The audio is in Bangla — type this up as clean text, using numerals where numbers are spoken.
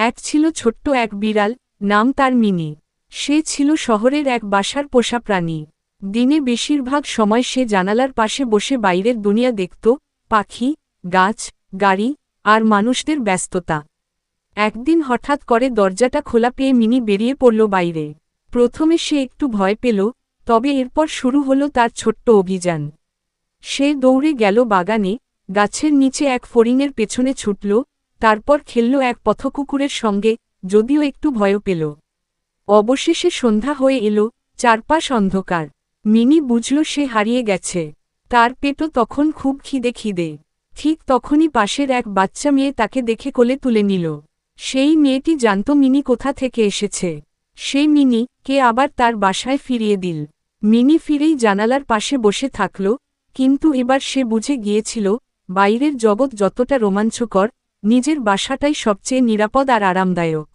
এক ছিল ছোট্ট এক বিড়াল, নাম তার মিনি। সে ছিল শহরের এক বাসার পোষা প্রাণী। দিনে বেশিরভাগ সময় সে জানালার পাশে বসে বাইরের দুনিয়া দেখত, পাখি, গাছ, গাড়ি, আর মানুষদের ব্যস্ততা। একদিন হঠাৎ করে দরজাটা খোলা পেয়ে মিনি বেরিয়ে পড়ল বাইরে। প্রথমে সে একটু ভয় পেল, তবে এরপর শুরু হলো তার ছোট্ট অভিযান। সে দৌড়ে গেল বাগানে, গাছের নিচে এক ফড়িংয়ের পেছনে ছুটল, তারপর খেলল এক পথকুকুরের সঙ্গে, যদিও একটু ভয়ও পেল। অবশেষে সন্ধ্যা হয়ে এলো, চারপাশ অন্ধকার। মিনি বুঝল সে হারিয়ে গেছে। তার পেটও তখন খুব খিদে। ঠিক তখনই পাশের এক বাচ্চা মেয়ে তাকে দেখে কোলে তুলে নিল। সেই মেয়েটি জানত মিনি কোথা থেকে এসেছে। সেই মিনি কে আবার তার বাসায় ফিরিয়ে দিল। মিনি ফিরেই জানালার পাশে বসে থাকল, কিন্তু এবার সে বুঝে গিয়েছিল, বাইরের জগৎ যতটা রোমাঞ্চকর, নিজের বাসাটাই সবচেয়ে নিরাপদ আর আরামদায়ক।